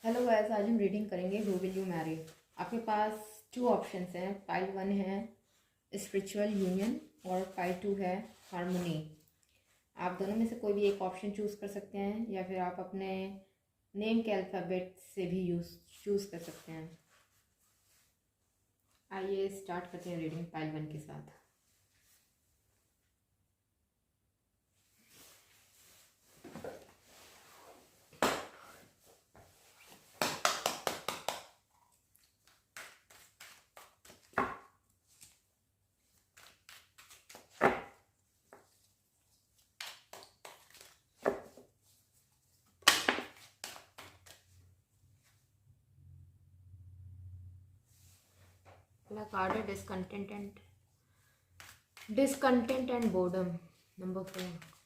Hello guys, आज हम reading करेंगे हु विल यू मैरी। आपके पास टू ऑप्शंस हैं। पाइल वन है स्पिरिचुअल यूनियन और पाइल टू है हार्मोनी। आप दोनों में से कोई भी एक ऑप्शन चूज़ कर सकते हैं या फिर आप अपने नेम के अल्फ़ाबेट से भी चूज़ कर सकते हैं। आइए स्टार्ट करते हैं रीडिंग पाइल वन के साथ। पहला कार्ड है discontent and boredom. Number 4।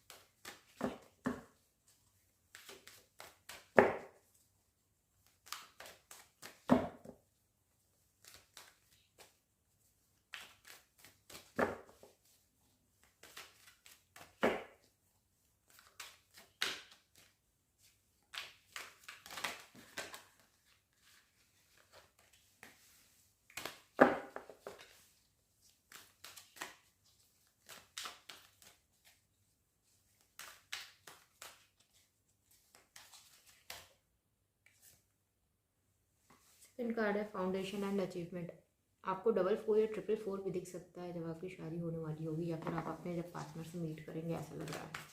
Second card है फाउंडेशन एंड अचीवमेंट। आपको डबल 4 या ट्रिपल 4 भी दिख सकता है जब आपकी शादी होने वाली होगी या फिर आप अपने जब पार्टनर से मीट करेंगे, ऐसा लग रहा है।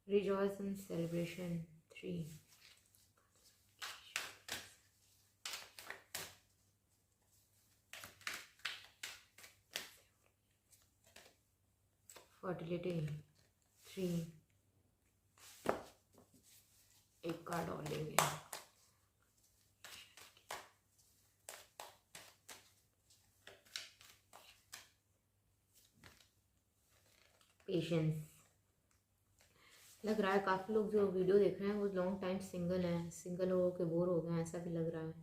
Rejoice and celebration 3. Fertility 3. एक कार्ड और लेंगे। पेशेंस। लग रहा है काफ़ी लोग जो वीडियो देख रहे हैं वो लॉन्ग टाइम सिंगल हैं, सिंगल हो के बोर हो गए हैं, ऐसा भी लग रहा है।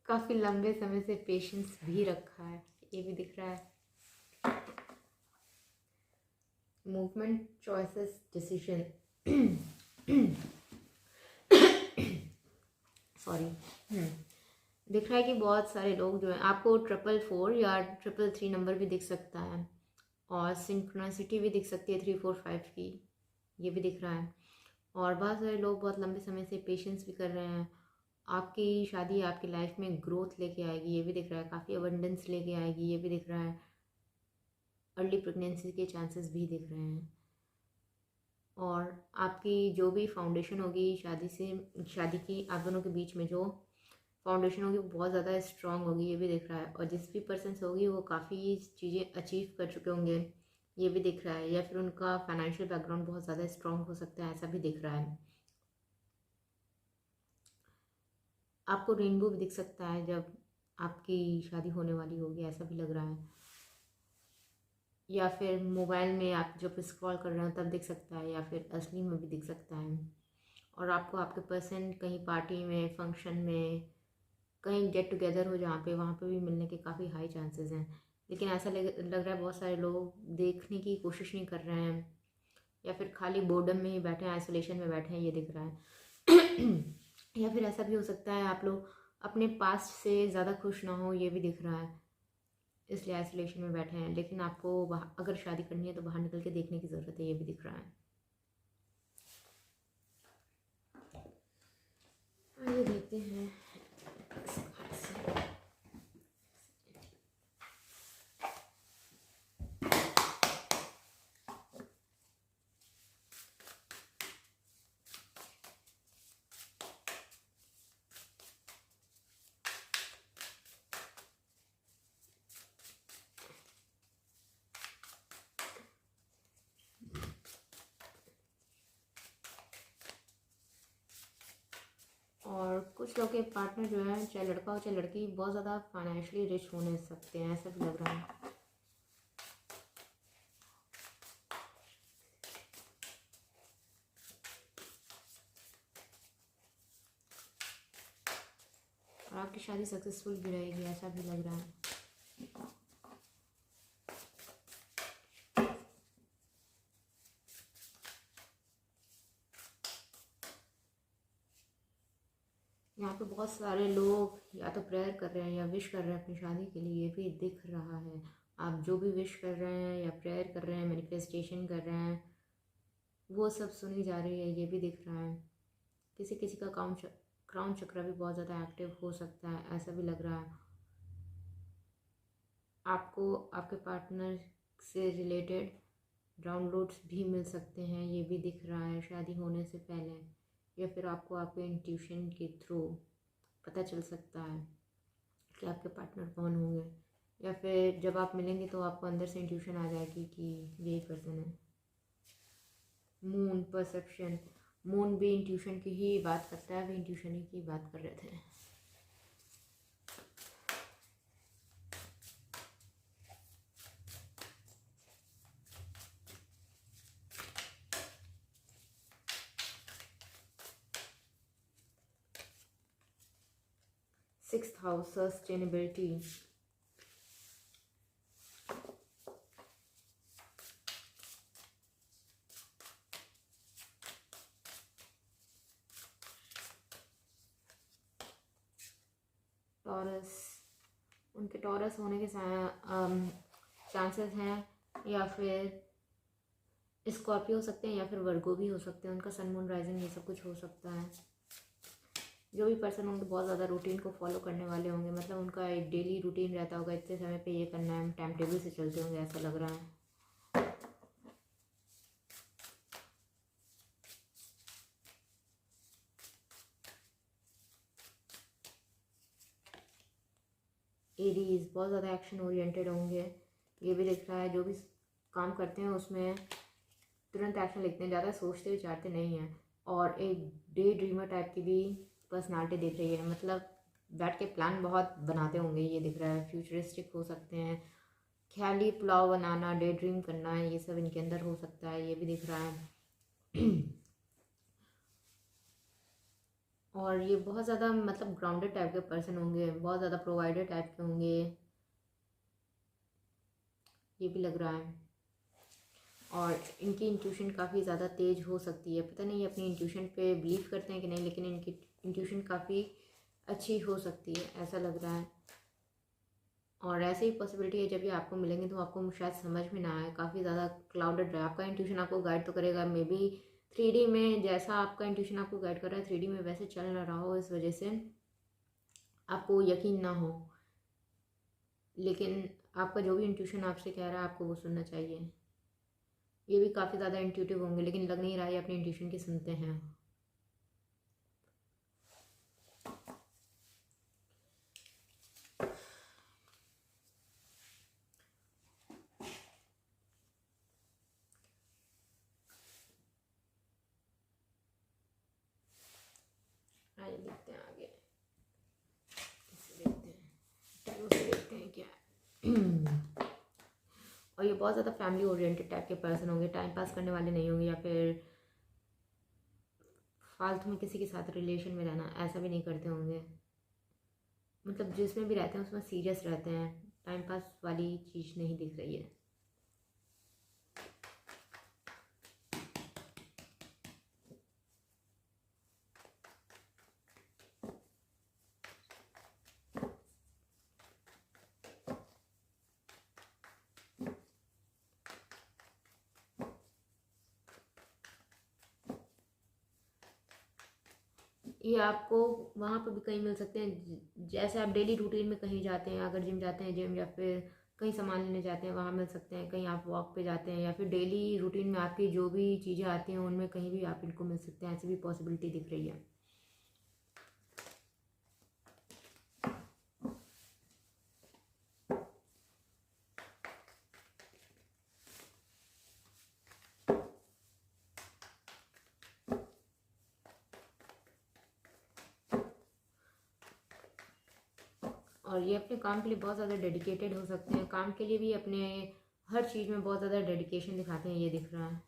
काफ़ी लंबे समय से पेशेंस भी रखा है, ये भी दिख रहा है। Movement, choices, decision. सॉरी। दिख रहा है कि बहुत सारे लोग जो हैं, आपको 444 या 333 नंबर भी दिख सकता है और सिंक्रोनिसिटी भी दिख सकती है 345 की, ये भी दिख रहा है। और बहुत सारे लोग बहुत लंबे समय से पेशेंस भी कर रहे हैं। आपकी शादी आपकी लाइफ में ग्रोथ लेके आएगी, ये भी दिख रहा है। काफ़ी अबंडेंस लेके आएगी, ये भी दिख रहा है। अर्ली प्रेगनेंसी के चांसेस भी दिख रहे हैं। और आपकी जो भी फाउंडेशन होगी शादी की आप दोनों के बीच में जो फाउंडेशन होगी वो बहुत ज़्यादा स्ट्रांग होगी, ये भी दिख रहा है। और जिस भी पर्सन से होगी वो काफ़ी चीज़ें अचीव कर चुके होंगे, ये भी दिख रहा है। या फिर उनका फाइनेंशियल बैकग्राउंड बहुत ज़्यादा स्ट्रांग हो सकता है, ऐसा भी दिख रहा है। आपको रेनबो भी दिख सकता है जब आपकी शादी होने वाली होगी, ऐसा भी लग रहा है। या फिर मोबाइल में आप जब स्क्रॉल कर रहे हो तब दिख सकता है, या फिर असली में भी दिख सकता है। और आपको आपके पर्सन कहीं पार्टी में, फंक्शन में, कहीं गेट टुगेदर हो जहाँ पे, वहाँ पे भी मिलने के काफ़ी हाई चांसेस हैं। लेकिन ऐसा लग रहा है बहुत सारे लोग देखने की कोशिश नहीं कर रहे हैं या फिर खाली बोर्डम में ही बैठे हैं, आइसोलेशन में बैठे हैं, ये दिख रहा है। या फिर ऐसा भी हो सकता है आप लोग अपने पास्ट से ज़्यादा खुश ना हो, ये भी दिख रहा है, इसलिए आइसोलेशन में बैठे हैं। लेकिन आपको अगर शादी करनी है तो बाहर निकल के देखने की ज़रूरत है, ये भी दिख रहा है। आइए देखते हैं इस कार्ड से। और कुछ लोग के पार्टनर जो है, चाहे लड़का हो चाहे लड़की, बहुत ज़्यादा फाइनेंशियली रिच होने सकते हैं, ऐसा भी लग रहा है। आपकी शादी सक्सेसफुल भी रहेगी, ऐसा भी लग रहा है। यहाँ पे बहुत सारे लोग या तो प्रेयर कर रहे हैं या विश कर रहे हैं अपनी शादी के लिए, ये भी दिख रहा है। आप जो भी विश कर रहे हैं या प्रेयर कर रहे हैं, मैनिफेस्टेशन कर रहे हैं, वो सब सुनी जा रही है, ये भी दिख रहा है। किसी किसी का क्राउन चक्र भी बहुत ज़्यादा एक्टिव हो सकता है, ऐसा भी लग रहा है। आपको आपके पार्टनर से रिलेटेड डाउनलोड्स भी मिल सकते हैं, ये भी दिख रहा है शादी होने से पहले, या फिर आपको आपके इंट्यूशन के थ्रू पता चल सकता है कि आपके पार्टनर कौन होंगे, या फिर जब आप मिलेंगे तो आपको अंदर से इंट्यूशन आ जाएगी कि यही पर्सन है। मून परसेप्शन, मून भी इंट्यूशन की ही बात करता है, भी इंट्यूशन ही की बात कर रहे थे। सिक्स्थ हाउस सस्टेनेबिलिटी, टॉरस, उनके टॉरस होने के चांसेस हैं, या फिर स्कॉर्पियो हो सकते हैं, या फिर वर्गो भी हो सकते हैं, उनका सन मून राइजिंग ये सब कुछ हो सकता है। जो भी पर्सन होंगे बहुत ज़्यादा रूटीन को फॉलो करने वाले होंगे, मतलब उनका एक डेली रूटीन रहता होगा, इतने समय पे ये करना है, टाइम टेबल से चलते होंगे, ऐसा लग रहा है। एरीज बहुत ज़्यादा एक्शन ओरिएंटेड होंगे, ये भी दिख रहा है। जो भी काम करते हैं उसमें तुरंत एक्शन लेते हैं, ज़्यादा सोचते विचारते नहीं हैं, और एक डे ड्रीमर टाइप की भी पर्सनालिटी दिख रही है, मतलब बैठ के प्लान बहुत बनाते होंगे, ये दिख रहा है। फ्यूचरिस्टिक हो सकते हैं, ख्याली पुलाव बनाना, डे ड्रीम करना, ये सब इनके अंदर हो सकता है, ये भी दिख रहा है। और ये बहुत ज़्यादा मतलब ग्राउंडेड टाइप के पर्सन होंगे, बहुत ज़्यादा प्रोवाइडर टाइप के होंगे, ये भी लग रहा है। और इनकी इंट्यूशन काफ़ी ज़्यादा तेज हो सकती है, पता नहीं अपनी इंट्यूशन पे बिलीव करते हैं कि नहीं, लेकिन इनकी इंट्यूशन काफ़ी अच्छी हो सकती है, ऐसा लग रहा है। और ऐसे ही पॉसिबिलिटी है जब ये आपको मिलेंगे तो आपको शायद समझ में ना आए, काफ़ी ज़्यादा क्लाउडेड रहे, आपका इंट्यूशन आपको गाइड तो करेगा, मे बी 3D में जैसा आपका इंट्यूशन आपको गाइड कर रहा है 3D में वैसे चल ना रहा हो, इस वजह से आपको यकीन ना हो, लेकिन आपका जो भी इंट्यूशन आपसे कह रहा है आपको वो सुनना चाहिए। ये भी काफ़ी ज़्यादा इंट्यूटिव होंगे, लेकिन लग नहीं रहा है अपने इंट्यूशन के सुनते हैं। आइए देखते हैं आगे, इसे देखते हैं, टैरो से देखते हैं क्या है। और ये बहुत ज़्यादा फैमिली ओरिएंटेड टाइप के पर्सन होंगे, टाइम पास करने वाले नहीं होंगे, या फिर फालतू में किसी के साथ रिलेशन में रहना ऐसा भी नहीं करते होंगे, मतलब जिसमें भी रहते हैं उसमें सीरियस रहते हैं, टाइम पास वाली चीज़ नहीं दिख रही है। ये आपको वहाँ पर भी कहीं मिल सकते हैं, जैसे आप डेली रूटीन में कहीं जाते हैं, अगर जिम जाते हैं, जिम, या फिर कहीं सामान लेने जाते हैं वहाँ मिल सकते हैं, कहीं आप वॉक पे जाते हैं, या फिर डेली रूटीन में आपकी जो भी चीज़ें आती हैं उनमें कहीं भी आप इनको मिल सकते हैं, ऐसी भी पॉसिबिलिटी दिख रही है। और ये अपने काम के लिए बहुत ज़्यादा डेडिकेटेड हो सकते हैं, काम के लिए भी अपने हर चीज़ में बहुत ज़्यादा डेडिकेशन दिखाते हैं, ये दिख रहा है।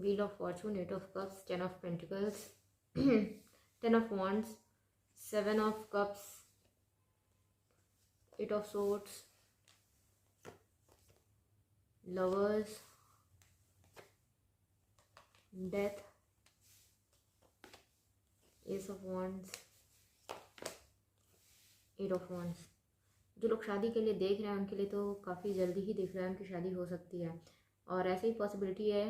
Wheel of Fortune, 8 of Cups, 10 of Pentacles, 10 of Wands, 7 of Cups, 8 of Swords, Lovers, Death, Ace of Wands, 8 of Wands। जो लोग शादी के लिए देख रहे हैं उनके लिए तो काफ़ी जल्दी ही दिख रहा है उनकी शादी हो सकती है। और ऐसे ही पॉसिबिलिटी है,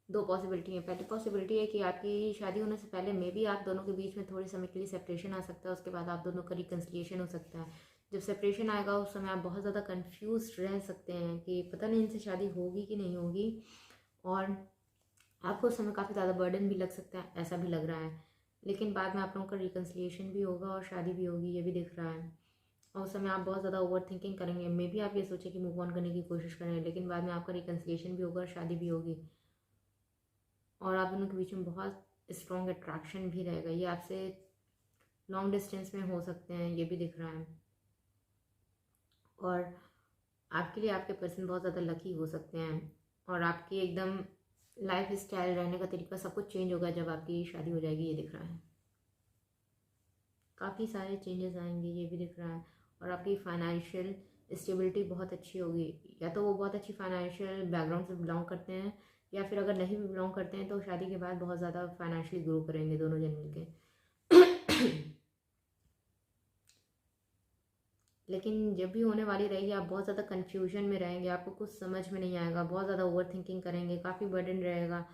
दो पॉसिबिलिटी है। पहली पॉसिबिलिटी है कि आपकी शादी होने से पहले मे बी आप दोनों के बीच में थोड़े समय के लिए सेपरेशन आ सकता है, उसके बाद आप दोनों का रिकन्सिलिएशन हो सकता है। जब सेपरेशन आएगा उस समय आप बहुत ज़्यादा कन्फ्यूज रह सकते हैं कि पता नहीं इनसे शादी होगी कि नहीं होगी, और आपको उस समय काफ़ी ज़्यादा बर्डन भी लग सकता है, ऐसा भी लग रहा है। लेकिन बाद में आप लोगों का रिकन्सिलिएशन भी होगा और शादी भी होगी, ये भी दिख रहा है। और उस समय आप बहुत ज़्यादा ओवर थिंकिंग करेंगे, मे बी आप ये सोचें कि मूव ऑन करने की कोशिश करें, लेकिन बाद में आपका रिकन्सिलिएशन भी होगा और शादी भी होगी। और आप दोनों के बीच में बहुत स्ट्रॉन्ग अट्रैक्शन भी रहेगा। ये आपसे लॉन्ग डिस्टेंस में हो सकते हैं, ये भी दिख रहा है। और आपके लिए आपके पर्सन बहुत ज़्यादा लकी हो सकते हैं, और आपकी एकदम लाइफ स्टाइल, रहने का तरीका, सब कुछ चेंज होगा जब आपकी शादी हो जाएगी, ये दिख रहा है। काफ़ी सारे चेंजेस आएंगे, ये भी दिख रहा है। और आपकी फाइनेंशियल स्टेबिलिटी बहुत अच्छी होगी। या तो वो बहुत अच्छी फाइनेंशियल बैकग्राउंड से बिलोंग करते हैं, या फिर अगर नहीं भी बिलोंग करते हैं तो शादी के बाद बहुत ज़्यादा फाइनेंशियली ग्रो करेंगे दोनों जन मिलके। लेकिन जब भी होने वाली रहेगी आप बहुत ज़्यादा कन्फ्यूजन में रहेंगे, आपको कुछ समझ में नहीं आएगा, बहुत ज़्यादा ओवर थिंकिंग करेंगे, काफ़ी बर्डन रहेगा,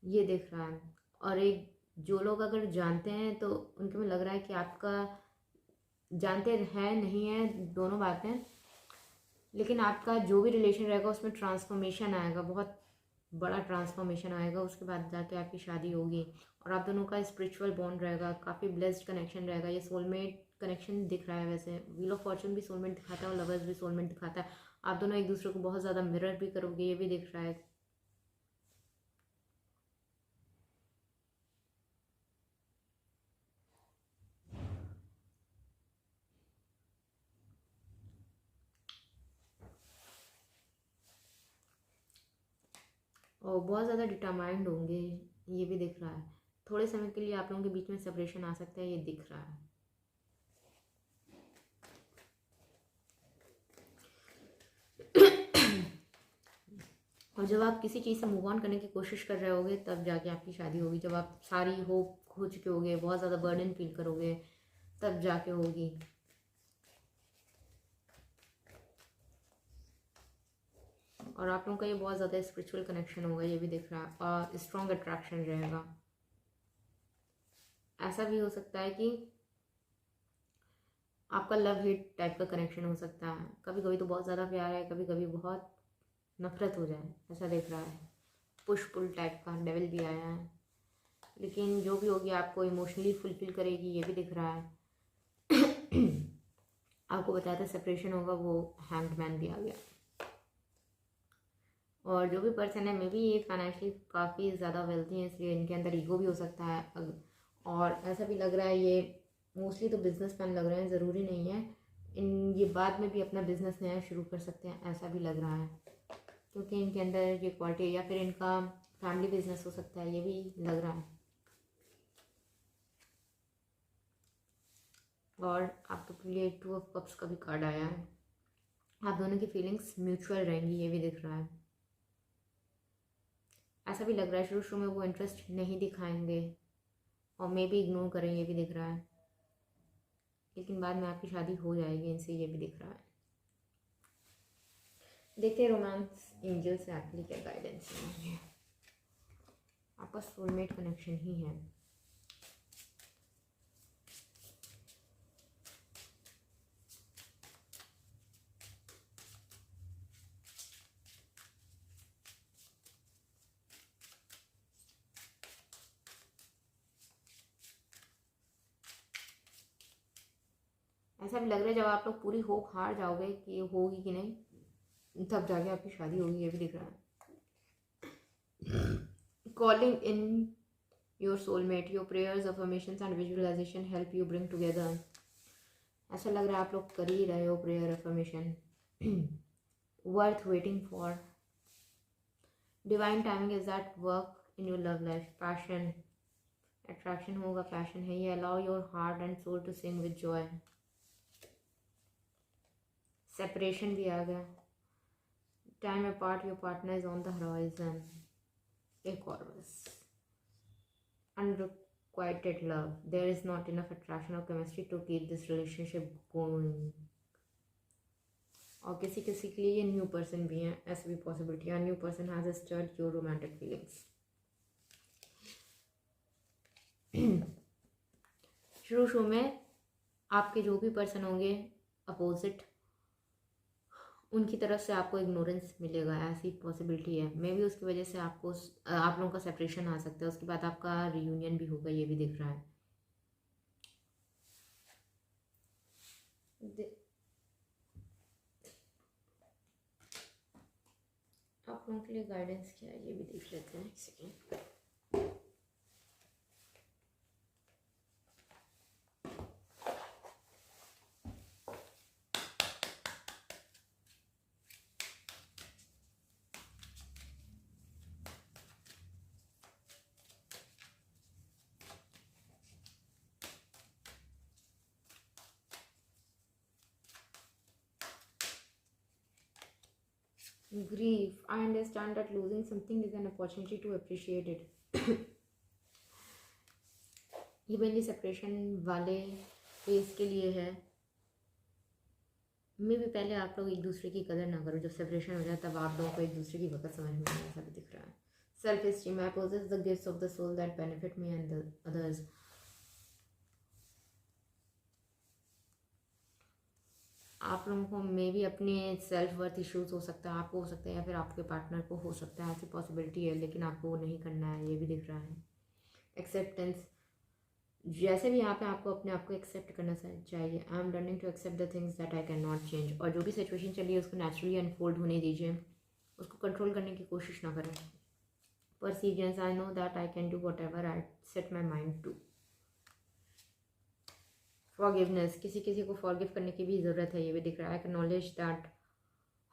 ये दिख रहा है। और एक जो लोग अगर जानते हैं तो उनके में लग रहा है कि आपका जानते हैं नहीं है, दोनों बातें, लेकिन आपका जो भी रिलेशन रहेगा उसमें ट्रांसफॉर्मेशन आएगा, बहुत बड़ा ट्रांसफॉर्मेशन आएगा। उसके बाद जाके आपकी शादी होगी और आप दोनों का स्पिरिचुअल बॉन्ड रहेगा, काफ़ी ब्लेस्ड कनेक्शन रहेगा। ये सोलमेट कनेक्शन दिख रहा है। वैसे व्हील ऑफ फॉर्चून भी सोलमेट दिखाता है और लवर्स भी सोलमेट दिखाता है। आप दोनों एक दूसरे को बहुत ज़्यादा मिरर भी करोगे, ये भी दिख रहा है। और बहुत ज़्यादा डिटरमाइंड होंगे, ये भी दिख रहा है। थोड़े समय के लिए आप लोगों के बीच में सेपरेशन आ सकता है, ये दिख रहा है। और जब आप किसी चीज़ से मूव ऑन करने की कोशिश कर रहे होगे तब जाके आपकी शादी होगी। जब आप सारी होप खो चुके होगे, बहुत ज़्यादा बर्डन फील करोगे, तब जाके होगी। और आप लोगों का ये बहुत ज़्यादा स्पिरिचुअल कनेक्शन होगा, ये भी दिख रहा है। और स्ट्रॉन्ग अट्रैक्शन रहेगा। ऐसा भी हो सकता है कि आपका लव हेट टाइप का कनेक्शन हो सकता है। कभी कभी तो बहुत ज़्यादा प्यार है, कभी कभी बहुत नफरत हो जाए, ऐसा दिख रहा है। पुश पुल टाइप का डेविल भी आया है। लेकिन जो भी होगी आपको इमोशनली फुलफिल करेगी, ये भी दिख रहा है। आपको बताया था सेपरेशन होगा, वो हैंग्ड मैन भी आ गया। और जो भी पर्सन है मे बी ये फाइनेंशियली काफ़ी ज़्यादा वेल्थी है, इसलिए इनके अंदर ईगो भी हो सकता है। और ऐसा भी लग रहा है ये मोस्टली तो बिजनेस मैन लग रहे हैं, ज़रूरी नहीं है। ये बाद में भी अपना बिजनेस नया शुरू कर सकते हैं, ऐसा भी लग रहा है। क्योंकि इनके अंदर ये क्वालिटी, या फिर इनका फैमिली बिजनेस हो सकता है, ये भी लग रहा है। और आपके लिए 2 ऑफ कप्स का भी कार्ड आया है। आप दोनों की फीलिंग्स म्यूचुअल रहेंगी, ये भी दिख रहा है। ऐसा भी लग रहा है शुरू शुरू में वो इंटरेस्ट नहीं दिखाएंगे और मे भी इग्नोर करें, ये भी दिख रहा है। लेकिन बाद में आपकी शादी हो जाएगी इनसे, ये भी दिख रहा है। देखते हैं रोमांस एंजल से आपके लिए क्या गाइडेंस है। आपका सोलमेट कनेक्शन ही है। ऐसा भी लग रहा है जब आप लोग पूरी होप हार जाओगे कि ये होगी कि नहीं, तब जाके आपकी शादी होगी, ये भी दिख रहा है। Calling in your soulmate, your prayers, affirmations and visualisation help you bring together. ऐसा लग रहा है आप लोग कर ही रहे हो prayer, affirmation. Worth waiting for, divine timing is at work in your love life. Passion, attraction होगा, पैशन है ये। Allow your heart and soul to sing with joy. Separation भी आ गया। Time apart, your partner is on the horizon. एक और बस, unrequited love, there is not enough attraction or chemistry to keep this relationship going। और किसी किसी के लिए ये न्यू पर्सन भी है, ऐसी भी पॉसिबिलिटी है। New person has start your romantic feelings. शुरू में आपके जो भी पर्सन होंगे अपोजिट, उनकी तरफ से आपको इग्नोरेंस मिलेगा, ऐसी पॉसिबिलिटी है। मे भी उसकी वजह से आपको आप लोगों का सेपरेशन आ सकता है, उसके बाद आपका रियूनियन भी होगा, ये भी दिख रहा है। आप लोगों के लिए गाइडेंस क्या है ये भी देख लेते हैं एक second. Grief, I understand that losing something is an opportunity to appreciate it। ये मेनली सेपरेशन वाले फेज के लिए है। मे भी पहले आप लोग एक दूसरे की कदर ना करो, जब सेपरेशन हो जाए तब आप लोगों को एक दूसरे की वक़्त समझ में आए, ऐसा भी दिख रहा है। Self esteem, I possess the gifts of the soul that benefit me and others. आप लोगों को मे भी अपने सेल्फ वर्थ इश्यूज हो सकता है, आपको हो सकता है या फिर आपके पार्टनर को हो सकता है, ऐसी पॉसिबिलिटी है, लेकिन आपको वो नहीं करना है, ये भी दिख रहा है। एक्सेप्टेंस, जैसे भी यहाँ पे आपको अपने आप को एक्सेप्ट करना चाहिए। I am learning to accept the things that I can not change. और जो भी सिचुएशन चली है उसको नेचुरली अनफोल्ड होने दीजिए, उसको कंट्रोल करने की कोशिश ना करें। Perseverance, I know that I can do whatever I set my mind to. Forgiveness, किसी किसी को फॉरगिव करने की भी ज़रूरत है, ये भी दिख रहा है। Acknowledge that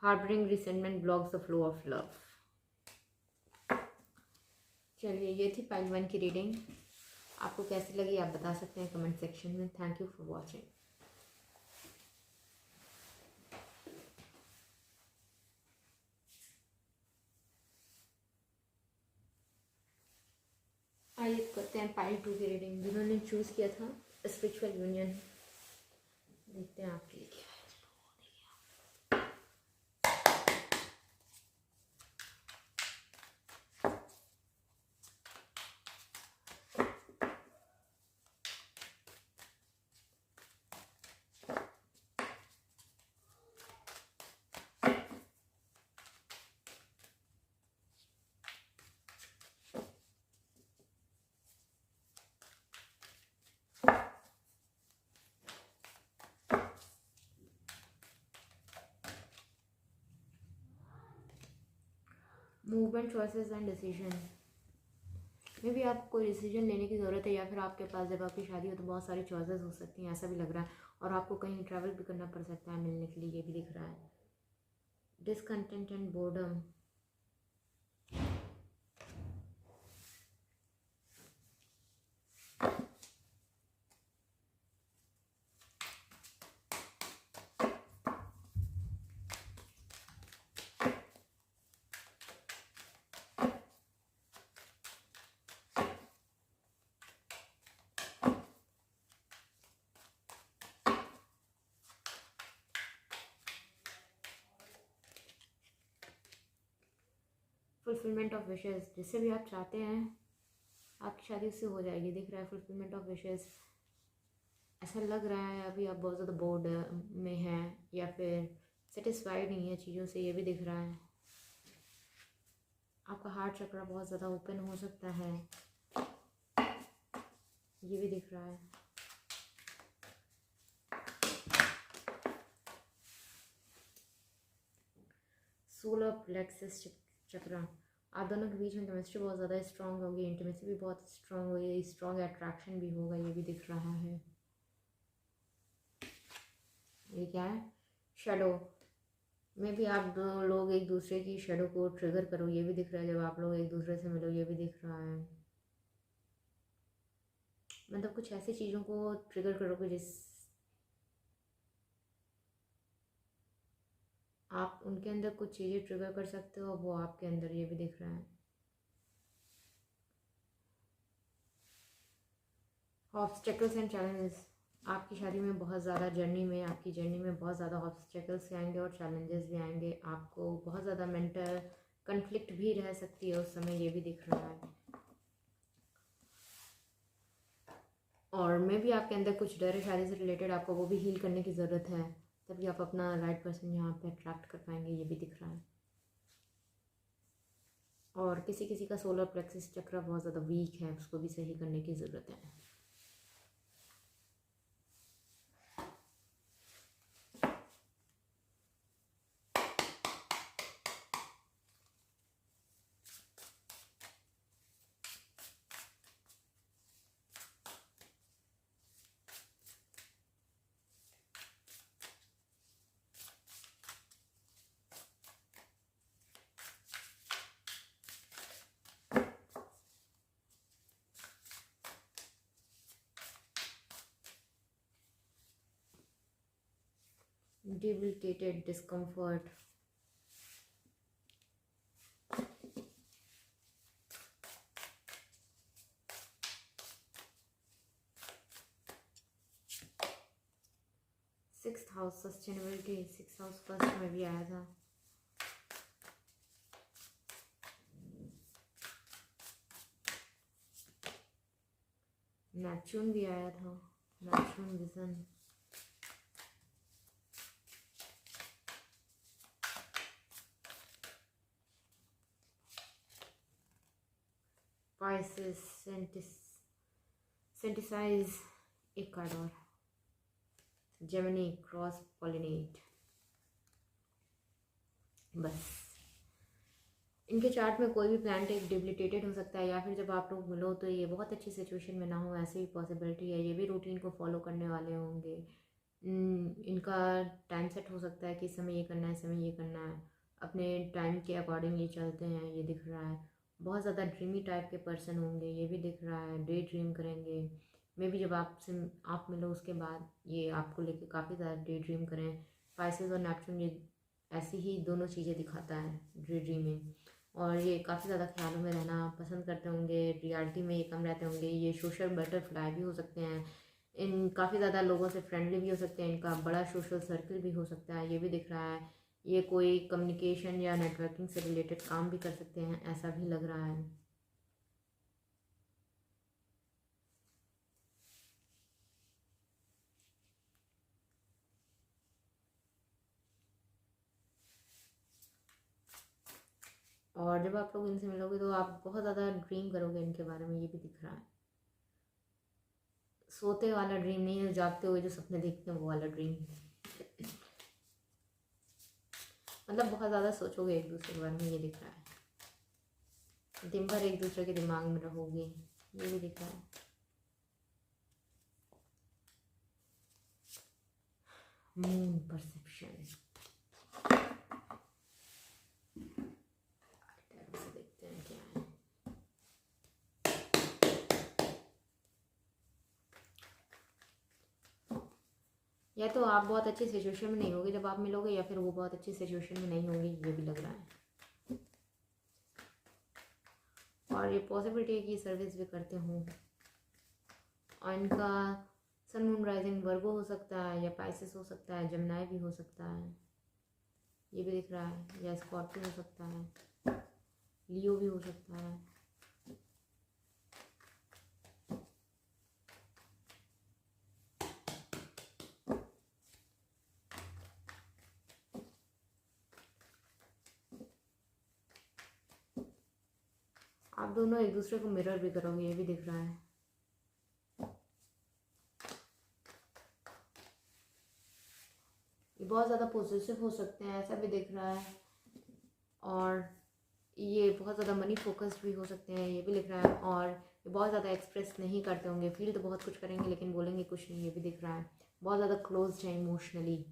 harbouring resentment blocks the flow of love. चलिए, ये थी पाइल 1 की रीडिंग। आपको कैसी लगी आप बता सकते हैं कमेंट सेक्शन में। Thank you for watching. आइए करते हैं पाइल 2 की रीडिंग। जिन्होंने चूज़ किया था स्पिरिचुअल यूनियन, देखते हैं आपके लिए क्या है। Movement, choices and decision. मे भी आपको कोई डिसीजन लेने की ज़रूरत है, या फिर आपके पास जब आपकी शादी हो तो बहुत सारी चॉइसेस हो सकती हैं, ऐसा भी लग रहा है। और आपको कहीं ट्रैवल भी करना पड़ सकता है मिलने के लिए, ये भी दिख रहा है। Discontent and boredom, fulfilment of wishes, जिससे भी आप चाहते हैं आपकी शादी उससे हो जाएगी, दिख रहा है। फुलफिलमेंट ऑफ विशेस, ऐसा लग रहा है अभी आप बहुत ज़्यादा बोर्ड में हैं या फिर सेटिस्फाइड नहीं है चीज़ों से, ये भी दिख रहा है। आपका हार्ट चक्र बहुत ज़्यादा ओपन हो सकता है, ये भी दिख रहा है। सोलर प्लेक्सस चक्र, आप दोनों के बीच में केमिस्ट्री बहुत ज़्यादा स्ट्रांग होगी, इंटीमेसी भी बहुत स्ट्रांग होगी, स्ट्रांग अट्रैक्शन भी होगा, ये भी दिख रहा है। ये क्या है? शैडो, मे भी आप दो लोग एक दूसरे की शेडो को ट्रिगर करो, ये भी दिख रहा है। जब आप लोग एक दूसरे से मिलो, ये भी दिख रहा है। मतलब कुछ ऐसी चीज़ों को ट्रिगर करोगे जिस आप उनके अंदर कुछ चीज़ें ट्रिगर कर सकते हो, वो आपके अंदर, ये भी दिख रहा है। ऑब्स्टेकल्स एंड चैलेंजेस, आपकी शादी में बहुत ज़्यादा जर्नी में, आपकी जर्नी में बहुत ज़्यादा ऑब्स्टेकल्स भी आएंगे और चैलेंजेस भी आएंगे। आपको बहुत ज़्यादा मेंटल कन्फ्लिक्ट भी रह सकती है उस समय, ये भी दिख रहा है। और मे भी आपके अंदर कुछ डर है शादी से रिलेटेड, आपको वो भी हील करने की ज़रूरत है, तभी आप अपना राइट पर्सन यहाँ पे अट्रैक्ट कर पाएंगे, ये भी दिख रहा है। और किसी किसी का सोलर प्लेक्सिस चक्र बहुत ज़्यादा वीक है, उसको भी सही करने की ज़रूरत है। Debilitated discomfort, sixth house sustainability, sixth house first में भी आया था। नेपच्यून भी आया था, Neptune vision. Pisces, synthesize Ecuador, Gemini, cross pollinate. बस इनके चार्ट में कोई भी प्लानट एक डिबिलिटेटेड हो सकता है, या फिर जब आप लोग मिलो तो ये बहुत अच्छी सिचुएशन में ना हो, ऐसी भी पॉसिबिलिटी है। ये भी रूटीन को फॉलो करने वाले होंगे। इनका टाइम सेट हो सकता है कि इस समय ये करना है, इस समय ये करना है, अपने टाइम के अकॉर्डिंग ये चलते हैं, ये दिख रहा है। बहुत ज़्यादा ड्रीमी टाइप के पर्सन होंगे, ये भी दिख रहा है। डे ड्रीम करेंगे, मे भी जब आप मिलो उसके बाद ये आपको लेके काफ़ी ज़्यादा डे ड्रीम करें। पाइसेस और नेपच्यून ये ऐसी ही दोनों चीज़ें दिखाता है डे ड्रीमिंग। और ये काफ़ी ज़्यादा ख्यालों में रहना पसंद करते होंगे, रियलिटी में ये कम रहते होंगे। ये सोशल बटरफ्लाई भी हो सकते हैं, इन काफ़ी ज़्यादा लोगों से फ्रेंडली भी हो सकते हैं, इनका बड़ा सोशल सर्कल भी हो सकता है, ये भी दिख रहा है। ये कोई कम्युनिकेशन या नेटवर्किंग से रिलेटेड काम भी कर सकते हैं, ऐसा भी लग रहा है। और जब आप लोग इनसे मिलोगे तो आप बहुत ज़्यादा ड्रीम करोगे इनके बारे में, ये भी दिख रहा है। सोते वाला ड्रीम नहीं है, जागते हुए जो सपने देखते हैं वो वाला ड्रीम। मतलब बहुत ज़्यादा सोचोगे एक दूसरे के बारे में, ये दिख रहा है। दिन भर एक दूसरे के दिमाग में रहोगे, ये भी दिख रहा है। मून परसेप्शन, देखते हैं क्या है। या तो आप बहुत अच्छी सिचुएशन में नहीं होगे जब आप मिलोगे, या फिर वो बहुत अच्छी सिचुएशन में नहीं होंगी, ये भी लग रहा है। और ये पॉसिबिलिटी है कि सर्विस भी करते हों, और इनका सन मून राइजिंग वर्गो हो सकता है, या पाइसेस हो सकता है, जमनाई भी हो सकता है, ये भी दिख रहा है। या स्कॉर्पियो हो सकता है, लियो भी हो सकता है। आप दोनों एक दूसरे को मिरर भी करोगे, ये भी दिख रहा है। ये बहुत ज़्यादा पॉजिटिव हो सकते हैं, ऐसा भी दिख रहा है। और ये बहुत ज़्यादा मनी फोकस्ड भी हो सकते हैं, ये भी लिख रहा है। और ये बहुत ज़्यादा एक्सप्रेस नहीं करते होंगे, फील तो बहुत कुछ करेंगे लेकिन बोलेंगे कुछ नहीं, ये भी दिख रहा है। बहुत ज़्यादा क्लोज्ड है इमोशनली।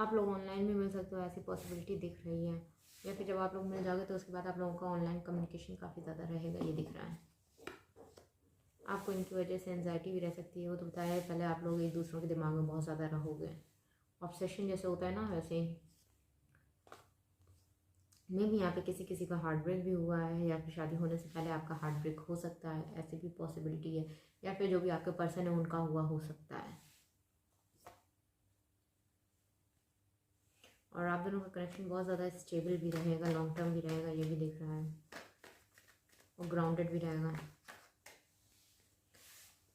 आप लोग ऑनलाइन भी मिल सकते हो, ऐसी पॉसिबिलिटी दिख रही है। या फिर जब आप लोग मिल जाओगे तो उसके बाद आप लोगों का ऑनलाइन कम्युनिकेशन काफ़ी ज़्यादा रहेगा, ये दिख रहा है। आपको इनकी वजह से एंजाइटी भी रह सकती है, वो तो बताया पहले आप लोग एक दूसरों के दिमाग में बहुत ज़्यादा रहोगे, ऑब्सेशन जैसे होता है ना वैसे ही। मे भी यहाँ पे किसी किसी का हार्ट ब्रेक भी हुआ है, या फिर शादी होने से पहले आपका हार्ट ब्रेक हो सकता है, ऐसी भी पॉसिबिलिटी है। या फिर जो भी आपके पर्सन है उनका हुआ हो सकता है। और आप दोनों का कनेक्शन बहुत ज़्यादा स्टेबल भी रहेगा, लॉन्ग टर्म भी रहेगा, ये भी दिख रहा है, और ग्राउंडेड भी रहेगा।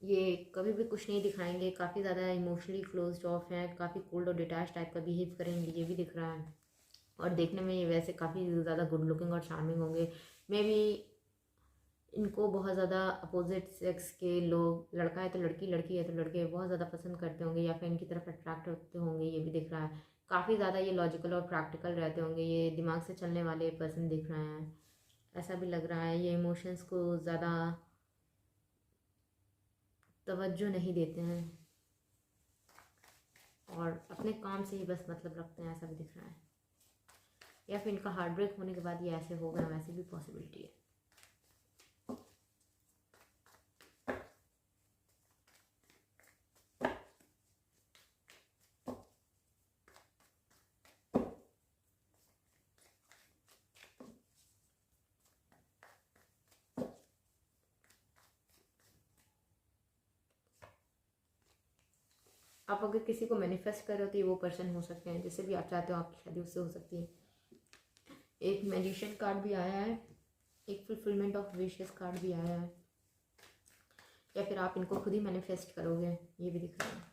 ये कभी भी कुछ नहीं दिखाएंगे, काफ़ी ज़्यादा इमोशनली क्लोज्ड ऑफ हैं, काफ़ी कोल्ड और डिटैच टाइप का बिहेव करेंगे, ये भी दिख रहा है। और देखने में ये वैसे काफ़ी ज़्यादा गुड लुकिंग और चार्मिंग होंगे। मे बी इनको बहुत ज़्यादा अपोजिट सेक्स के लोग, लड़का है तो लड़की, लड़की है तो लड़के, बहुत ज़्यादा पसंद करते होंगे, या फिर इनकी तरफ अट्रैक्ट होते होंगे, ये भी दिख रहा है। काफ़ी ज़्यादा ये लॉजिकल और प्रैक्टिकल रहते होंगे, ये दिमाग से चलने वाले पर्सन दिख रहे हैं, ऐसा भी लग रहा है। ये इमोशंस को ज़्यादा तवज्जो नहीं देते हैं और अपने काम से ही बस मतलब रखते हैं, ऐसा भी दिख रहा है। या फिर इनका हार्ट ब्रेक होने के बाद ये ऐसे हो गए, वैसे भी पॉसिबिलिटी है। आप अगर किसी को मैनिफेस्ट कर रहे हो तो ये वो पर्सन हो सकते हैं, जिससे भी आप चाहते हो आपकी शादी उससे हो सकती है। एक मैजिशियन कार्ड भी आया है, एक फुलफिलमेंट ऑफ विशेस कार्ड भी आया है। या फिर आप इनको खुद ही मैनिफेस्ट करोगे, ये भी दिख रहा है।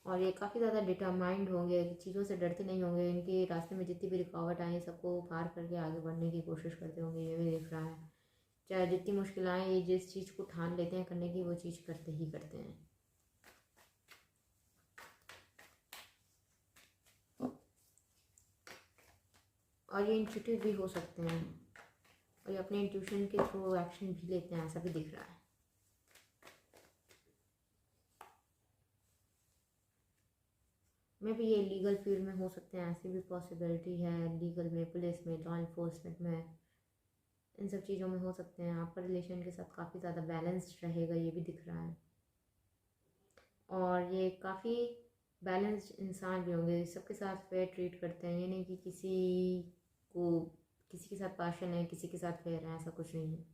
और ये काफ़ी ज़्यादा डिटरमाइंड होंगे, चीज़ों से डरते नहीं होंगे, इनके रास्ते में जितनी भी रुकावट आए सबको पार करके आगे बढ़ने की कोशिश करते होंगे, ये भी दिख रहा है। चाहे जितनी मुश्किल आए, ये जिस चीज़ को ठान लेते हैं करने की, वो चीज़ करते ही करते हैं। और ये इंट्यूटिव भी हो सकते हैं, और ये अपने इंट्यूशन के थ्रू एक्शन भी लेते हैं, ऐसा भी दिख रहा है। में भी ये लीगल फील्ड में हो सकते हैं, ऐसी भी पॉसिबिलिटी है। लीगल में, पुलिस में, लॉ इन्फोर्समेंट में, इन सब चीज़ों में हो सकते हैं। आपका रिलेशन के साथ काफ़ी ज़्यादा बैलेंस्ड रहेगा, ये भी दिख रहा है। और ये काफ़ी बैलेंस्ड इंसान भी होंगे, सबके साथ फेयर ट्रीट करते हैं। ये नहीं कि को किसी के साथ पार्शल है, किसी के साथ फेयर है, ऐसा कुछ नहीं है।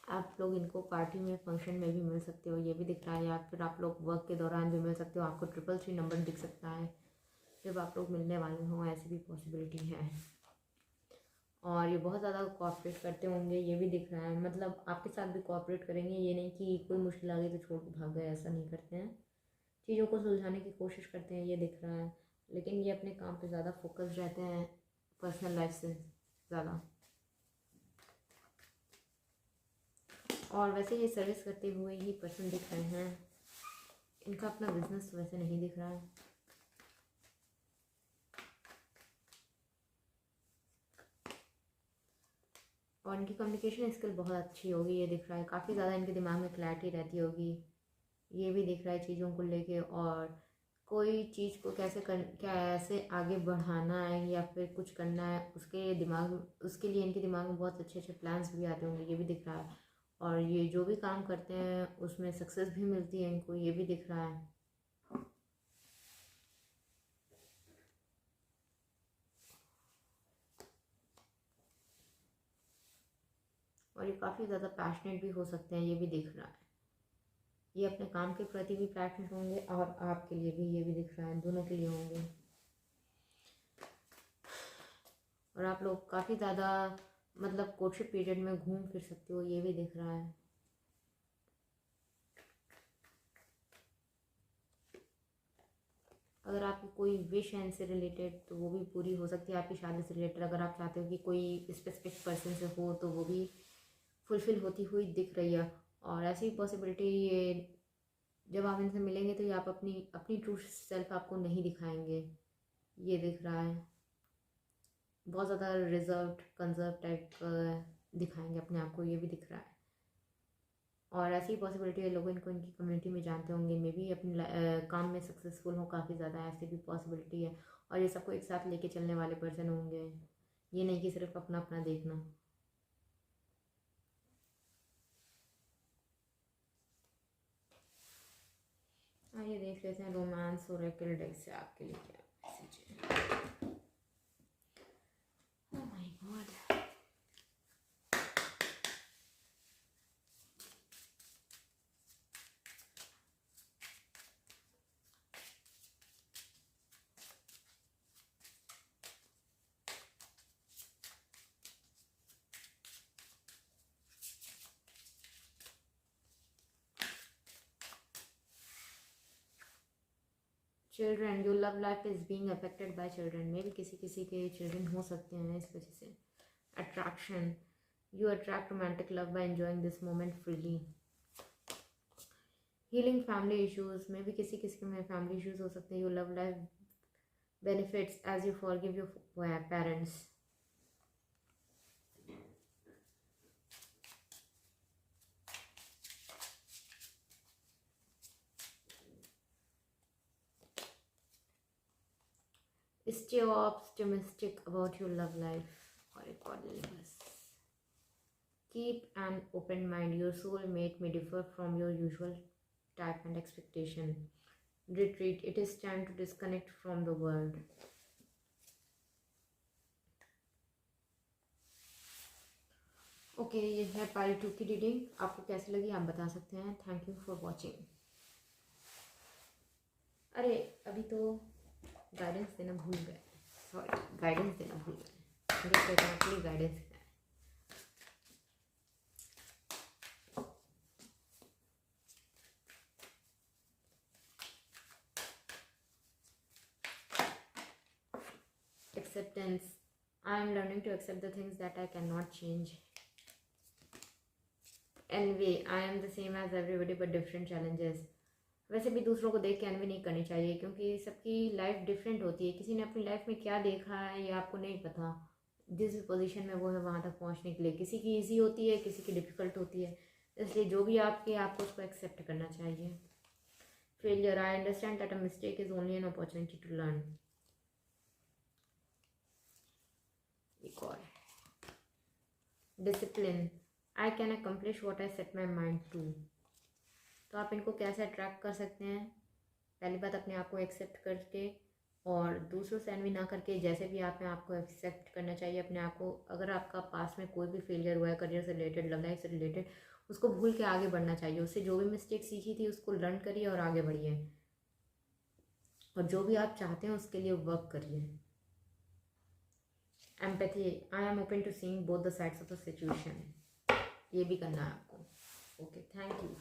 आप लोग इनको पार्टी में, फंक्शन में भी मिल सकते हो, ये भी दिख रहा है। या फिर आप लोग वर्क के दौरान भी मिल सकते हो, आपको 333 नंबर दिख सकता है जब आप लोग मिलने वाले हों, ऐसी भी पॉसिबिलिटी है। और ये बहुत ज़्यादा कोऑपरेट करते होंगे, ये भी दिख रहा है। मतलब आपके साथ भी कोऑपरेट करेंगे, ये नहीं कि कोई मुश्किल आ गई तो छोड़ के भाग गए, ऐसा नहीं करते हैं। चीज़ों को सुलझाने की कोशिश करते हैं, ये दिख रहा है। लेकिन ये अपने काम पे ज़्यादा फोकस रहते हैं, पर्सनल लाइफ से ज़्यादा। और वैसे ये सर्विस करते हुए ही पर्सन दिख रहे हैं, इनका अपना बिजनेस वैसे नहीं दिख रहा है। और इनकी कम्युनिकेशन स्किल बहुत अच्छी होगी, ये दिख रहा है। काफ़ी ज़्यादा इनके दिमाग में क्लैरिटी रहती होगी, ये भी दिख रहा है चीज़ों को लेके। और कोई चीज़ को कैसे आगे बढ़ाना है या फिर कुछ करना है, उसके लिए इनके दिमाग में बहुत अच्छे अच्छे प्लान्स भी आते होंगे, ये भी दिख रहा है। और ये जो भी काम करते हैं उसमें सक्सेस भी मिलती है इनको, ये भी दिख रहा है। और ये काफ़ी ज़्यादा पैशनेट भी हो सकते हैं, ये भी दिख रहा है। ये अपने काम के प्रति भी पैशनेट होंगे और आपके लिए भी, ये भी दिख रहा है, दोनों के लिए होंगे। और आप लोग काफ़ी ज़्यादा मतलब कोर्टशिप पीरियड में घूम फिर सकते हो, ये भी दिख रहा है। अगर आपकी कोई विश है इनसे रिलेटेड तो वो भी पूरी हो सकती है। आपकी शादी से रिलेटेड अगर आप चाहते हो कि कोई स्पेसिफिक पर्सन से हो तो वो भी फुलफ़िल होती हुई दिख रही है। और ऐसी पॉसिबिलिटी ये जब आप इनसे मिलेंगे तो ये आप अपनी अपनी ट्रू सेल्फ आपको नहीं दिखाएंगे, ये दिख रहा है। बहुत ज़्यादा रिजर्व्ड कंजर्व टाइप दिखाएंगे अपने आप को, ये भी दिख रहा है। और ऐसी पॉसिबिलिटी है लोग इनको इनकी कम्युनिटी में जानते होंगे, मे बी अपने काम में सक्सेसफुल हो काफ़ी ज़्यादा, ऐसी भी पॉसिबिलिटी है। और ये सबको एक साथ लेके चलने वाले पर्सन होंगे, ये नहीं कि सिर्फ अपना अपना देखना। आइए देख लेते हैं रोमांस और ओरेकल डेक से आपके लिए क्या मैसेज है। Oh my god, children, your love life is being affected by children. मे भी किसी के चिल्ड्रन हो सकते हैं इस वजह से। Attraction, you attract romantic love by enjoying this moment freely. Healing family issues, में भी किसी के में फैमिली इश्यूज हो सकते हैं। Your love life benefits as you forgive your parents. Stay optimistic about your love life. और एक और ले बस। Keep an open mind. Your soulmate may differ from your usual type and expectation. Retreat. It is time to disconnect from the world. Okay, ये है part 2 की reading. आपको कैसी लगी आप बता सकते हैं। Thank you for watching. अरे अभी तो गाइडेंस देना भूल गए, सॉरी, गाइडेंस देना भूल गए। देख लेते हैं प्लीज गाइडेंस क्या है। Acceptance. I am learning to accept the things that I cannot change. Envy. I am the same as everybody but different challenges. वैसे भी दूसरों को देख के एनवी नहीं करनी चाहिए क्योंकि सबकी लाइफ डिफरेंट होती है। किसी ने अपनी लाइफ में क्या देखा है ये आपको नहीं पता। जिस पोजीशन में वो है वहाँ तक पहुँचने के लिए किसी की ईजी होती है, किसी की डिफ़िकल्ट होती है। इसलिए जो भी आपको उसको एक्सेप्ट करना चाहिए। Failure, I understand that a mistake is only an opportunity to learn. एक और, discipline, I can accomplish what I set my mind to. तो आप इनको कैसे अट्रैक्ट कर सकते हैं। पहली बात, अपने आप को एक्सेप्ट करके और दूसरों से एनवी ना करके, जैसे भी आप हैं आपको एक्सेप्ट करना चाहिए अपने आप को। अगर आपका पास में कोई भी फेलियर हुआ है करियर से रिलेटेड, लव लाइफ से रिलेटेड, उसको भूल के आगे बढ़ना चाहिए। उससे जो भी मिस्टेक सीखी थी उसको लर्न करिए और आगे बढ़िए। और जो भी आप चाहते हैं उसके लिए वर्क करिए। Empathy, I am open to seeing both the sides of the situation. ये भी करना है आपको। Okay, thank you.